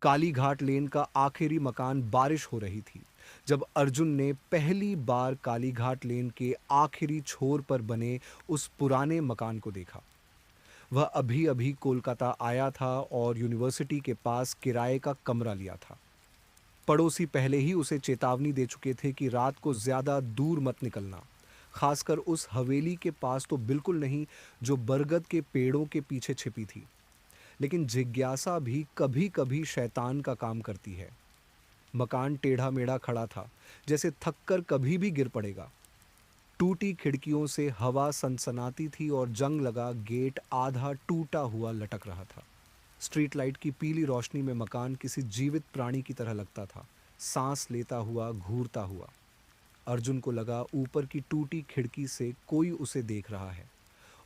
कालीघाट लेन का आखिरी मकान बारिश हो रही थी जब अर्जुन ने पहली बार कालीघाट लेन के आखिरी छोर पर बने उस पुराने मकान को देखा। वह अभी अभी कोलकाता आया था और यूनिवर्सिटी के पास किराए का कमरा लिया था। पड़ोसी पहले ही उसे चेतावनी दे चुके थे कि रात को ज्यादा दूर मत निकलना, खासकर उस हवेली के पास तो बिल्कुल नहीं जो बरगद के पेड़ों के पीछे छिपी थी। लेकिन जिज्ञासा भी कभी कभी शैतान का काम करती है। मकान टेढ़ा मेढ़ा खड़ा था, जैसे थककर कभी भी गिर पड़ेगा। टूटी खिड़कियों से हवा सनसनाती थी और जंग लगा गेट आधा टूटा हुआ लटक रहा था। स्ट्रीट लाइट की पीली रोशनी में मकान किसी जीवित प्राणी की तरह लगता था, सांस लेता हुआ, घूरता हुआ। अर्जुन को लगा ऊपर की टूटी खिड़की से कोई उसे देख रहा है,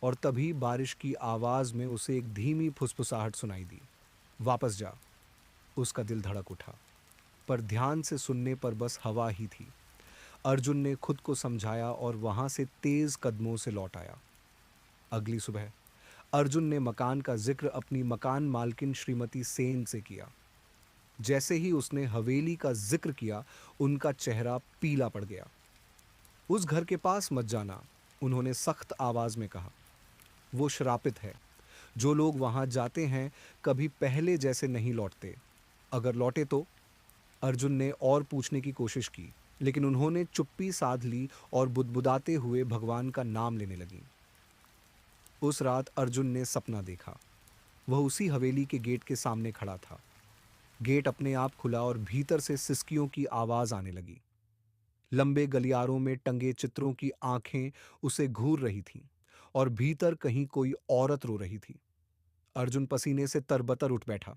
और तभी बारिश की आवाज में उसे एक धीमी फुसफुसाहट सुनाई दी। वापस जा। उसका दिल धड़क उठा, पर ध्यान से सुनने पर बस हवा ही थी। अर्जुन ने खुद को समझाया और वहां से तेज कदमों से लौट आया। अगली सुबह अर्जुन ने मकान का जिक्र अपनी मकान मालकिन श्रीमती सेन से किया। जैसे ही उसने हवेली का जिक्र किया, उनका चेहरा पीला पड़ गया। उस घर के पास मत जाना, उन्होंने सख्त आवाज में कहा। वो श्रापित है। जो लोग वहां जाते हैं कभी पहले जैसे नहीं लौटते। अगर लौटे तो? अर्जुन ने और पूछने की कोशिश की, लेकिन उन्होंने चुप्पी साध ली और बुदबुदाते हुए भगवान का नाम लेने लगी। उस रात अर्जुन ने सपना देखा। वह उसी हवेली के गेट के सामने खड़ा था। गेट अपने आप खुला और भीतर से सिसकियों की आवाज आने लगी। लंबे गलियारों में टंगे चित्रों की आंखें उसे घूर रही थीं, और भीतर कहीं कोई औरत रो रही थी। अर्जुन पसीने से तरबतर उठ बैठा,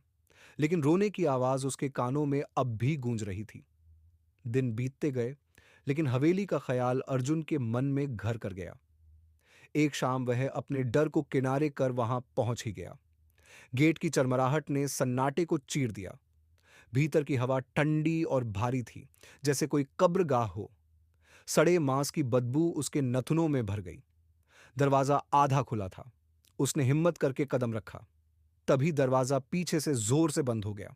लेकिन रोने की आवाज उसके कानों में अब भी गूंज रही थी। दिन बीतते गए, लेकिन हवेली का ख्याल अर्जुन के मन में घर कर गया। एक शाम वह अपने डर को किनारे कर वहां पहुंच ही गया। गेट की चरमराहट ने सन्नाटे को चीर दिया। भीतर की हवा ठंडी और भारी थी, जैसे कोई कब्रगाह हो। सड़े मांस की बदबू उसके नथुनों में भर गई। दरवाजा आधा खुला था। उसने हिम्मत करके कदम रखा। तभी दरवाजा पीछे से जोर से बंद हो गया।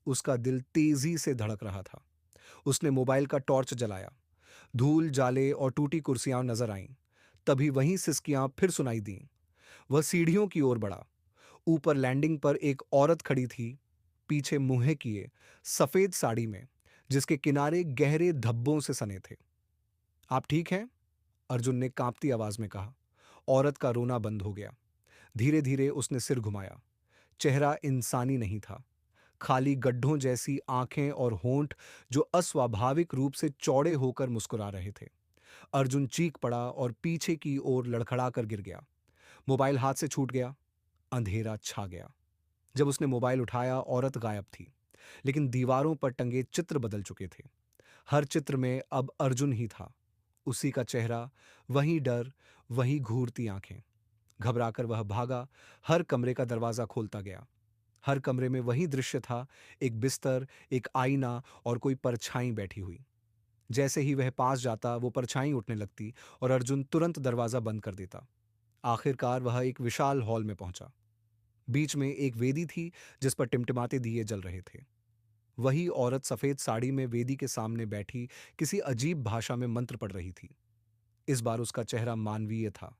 उसका दिल तेजी से धड़क रहा था। उसने मोबाइल का टॉर्च जलाया। धूल, जाले और टूटी कुर्सियां नजर आईं। तभी वहीं सिसकियां फिर सुनाई दीं। वह सीढ़ियों की ओर बढ़ा। ऊपर लैंडिंग पर एक औरत खड़ी थी, पीछे मुंह किए, सफेद साड़ी में, जिसके किनारे गहरे धब्बों से सने थे। आप ठीक हैं? अर्जुन ने कांपती आवाज में कहा। औरत का रोना बंद हो गया। धीरे धीरे उसने सिर घुमाया। चेहरा इंसानी नहीं था। खाली गड्ढों जैसी आंखें और होंठ जो अस्वाभाविक रूप से चौड़े होकर मुस्कुरा रहे थे। अर्जुन चीख पड़ा और पीछे की ओर लड़खड़ाकर गिर गया। मोबाइल हाथ से छूट गया। अंधेरा छा गया। जब उसने मोबाइल उठाया, औरत गायब थी, लेकिन दीवारों पर टंगे चित्र बदल चुके थे। हर चित्र में अब अर्जुन ही था। उसी का चेहरा, वही डर, वही घूरती आंखें। घबराकर वह भागा, हर कमरे का दरवाजा खोलता गया। हर कमरे में वही दृश्य था, एक बिस्तर, एक आईना और कोई परछाई बैठी हुई। जैसे ही वह पास जाता, वो परछाई उठने लगती और अर्जुन तुरंत दरवाजा बंद कर देता। आखिरकार वह एक विशाल हॉल में पहुंचा। बीच में एक वेदी थी, जिस पर टिमटिमाते दिए जल रहे थे। वही औरत सफेद साड़ी में वेदी के सामने बैठी किसी अजीब भाषा में मंत्र पढ़ रही थी। इस बार उसका चेहरा मानवीय था,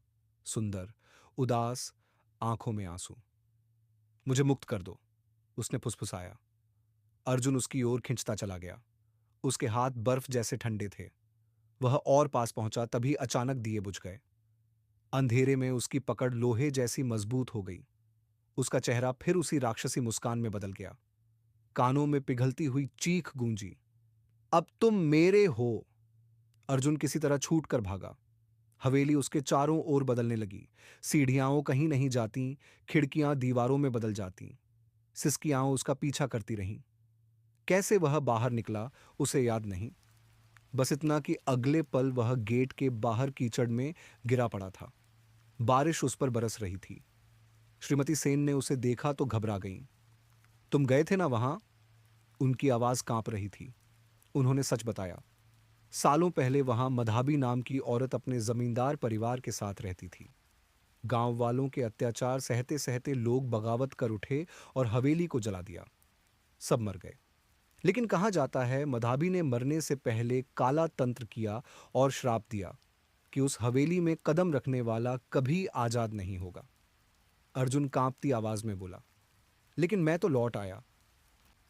सुंदर, उदास, आंखों में आंसू। मुझे मुक्त कर दो, उसने फुसफुसाया। अर्जुन उसकी ओर खिंचता चला गया। उसके हाथ बर्फ जैसे ठंडे थे। वह और पास पहुंचा, तभी अचानक दिए बुझ गए। अंधेरे में उसकी पकड़ लोहे जैसी मजबूत हो गई। उसका चेहरा फिर उसी राक्षसी मुस्कान में बदल गया। कानों में पिघलती हुई चीख गूंजी, अब तुम मेरे हो। अर्जुन किसी तरह छूट कर भागा। हवेली उसके चारों ओर बदलने लगी। सीढ़ियां कहीं नहीं जाती, खिड़कियां दीवारों में बदल जाती। सिसकियां उसका पीछा करती रहीं। कैसे वह बाहर निकला, उसे याद नहीं। बस इतना कि अगले पल वह गेट के बाहर कीचड़ में गिरा पड़ा था। बारिश उस पर बरस रही थी। श्रीमती सेन ने उसे देखा तो घबरा गईं। तुम गए थे ना वहां? उनकी आवाज कांप रही थी। उन्होंने सच बताया। सालों पहले वहां मधाबी नाम की औरत अपने जमींदार परिवार के साथ रहती थी। गांव वालों के अत्याचार सहते सहते लोग बगावत कर उठे और हवेली को जला दिया। सब मर गए। लेकिन कहा जाता है मधाबी ने मरने से पहले काला तंत्र किया और श्राप दिया कि उस हवेली में कदम रखने वाला कभी आजाद नहीं होगा। अर्जुन कांपती आवाज में बोला, लेकिन मैं तो लौट आया।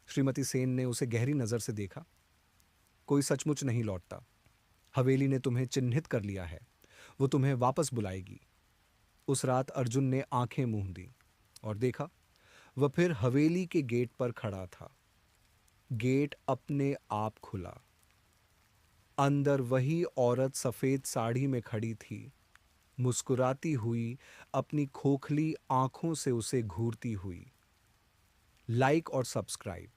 श्रीमती सेन ने उसे गहरी नजर से देखा। कोई सचमुच नहीं लौटता। हवेली ने तुम्हें चिन्हित कर लिया है, वो तुम्हें वापस बुलाएगी। उस रात अर्जुन ने आंखें मूंद दी और देखा, वह फिर हवेली के गेट पर खड़ा था। गेट अपने आप खुला। अंदर वही औरत सफेद साड़ी में खड़ी थी, मुस्कुराती हुई, अपनी खोखली आंखों से उसे घूरती हुई। लाइक और सब्सक्राइब।